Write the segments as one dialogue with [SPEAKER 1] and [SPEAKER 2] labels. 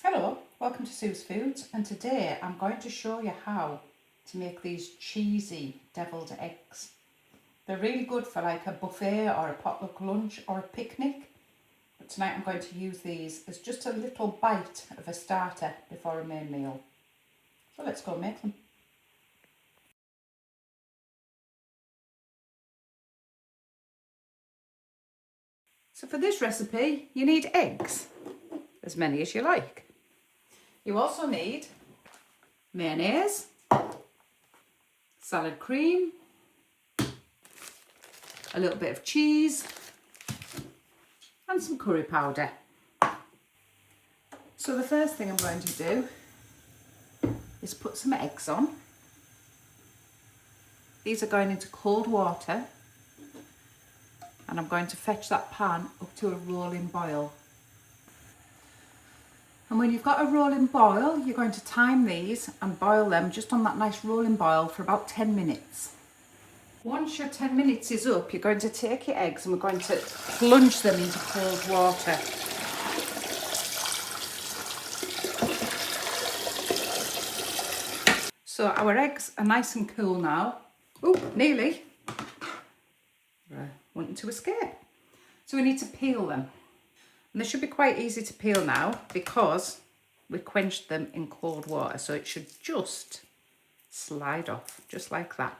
[SPEAKER 1] Hello, welcome to Sue's Foods, and today I'm going to show you how to make these cheesy deviled eggs. They're really good for like a buffet or a potluck lunch or a picnic, but tonight I'm going to use these as just a little bite of a starter before a main meal. So let's go make them. So for this recipe you need eggs, as many as you like. You also need mayonnaise, salad cream, a little bit of cheese and some curry powder. So the first thing I'm going to do is put some eggs on. These are going into cold water and I'm going to fetch that pan up to a rolling boil. And when you've got a rolling boil, you're going to time these and boil them just on that nice rolling boil for about 10 minutes. Once your 10 minutes is up, you're going to take your eggs and we're going to plunge them into cold water. So our eggs are nice and cool now. Oh, nearly. Wanting to escape. So we need to peel them. And they should be quite easy to peel now because we quenched them in cold water. So it should just slide off, just like that.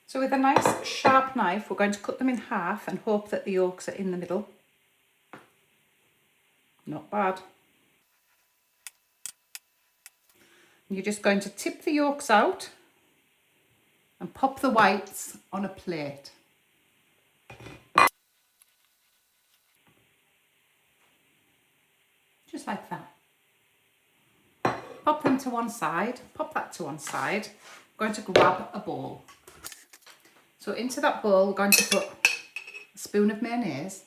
[SPEAKER 1] So with a nice sharp knife, we're going to cut them in half and hope that the yolks are in the middle. Not bad. You're just going to tip the yolks out and pop the whites on a plate. Just like that. Pop them to one side, pop that to one side. I'm going to grab a bowl. So into that bowl, we're going to put a spoon of mayonnaise,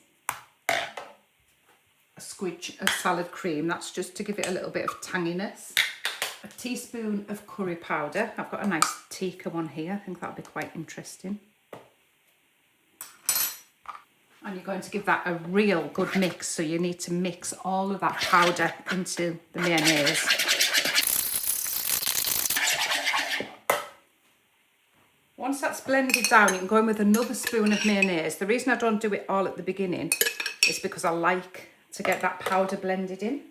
[SPEAKER 1] a squidge of salad cream, that's just to give it a little bit of tanginess, a teaspoon of curry powder. I've got a nice tikka one here, I think that'll be quite interesting. And you're going to give that a real good mix, so you need to mix all of that powder into the mayonnaise. Once that's blended down, you can go in with another spoon of mayonnaise. The reason I don't do it all at the beginning is because I like to get that powder blended in.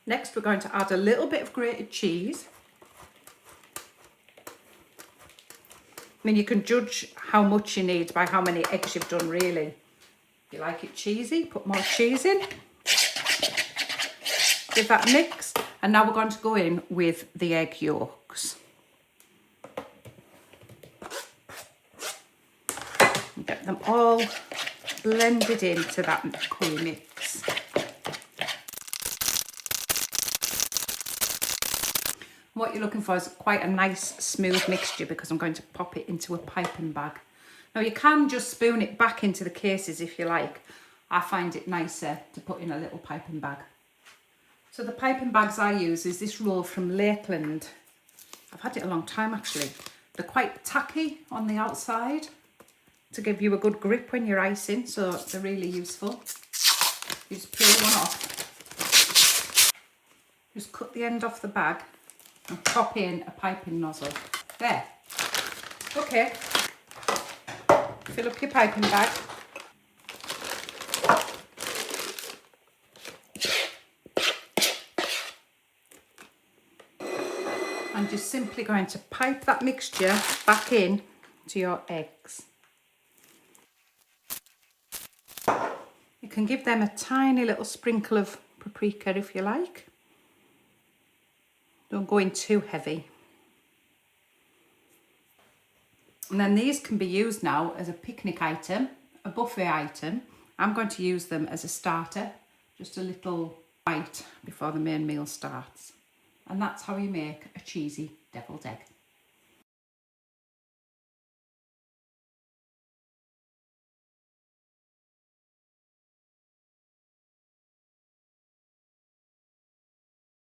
[SPEAKER 1] Next, we're going to add a little bit of grated cheese. I mean, you can judge how much you need by how many eggs you've done, really. If you like it cheesy, put more cheese in. Give that a mix. And now we're going to go in with the egg yolks. And get them all blended into that curry mix. What you're looking for is quite a nice smooth mixture because I'm going to pop it into a piping bag. Now you can just spoon it back into the cases if you like. I find it nicer to put in a little piping bag. So the piping bags I use is this roll from Lakeland. I've had it a long time actually. They're quite tacky on the outside to give you a good grip when you're icing, so they're really useful. You just peel one off. Just cut the end off the bag and pop in a piping nozzle. There. Okay. Fill up your piping bag. I'm just simply going to pipe that mixture back in to your eggs. You can give them a tiny little sprinkle of paprika if you like. Don't go in too heavy. And then these can be used now as a picnic item, a buffet item. I'm going to use them as a starter, just a little bite before the main meal starts. And that's how you make a cheesy deviled egg.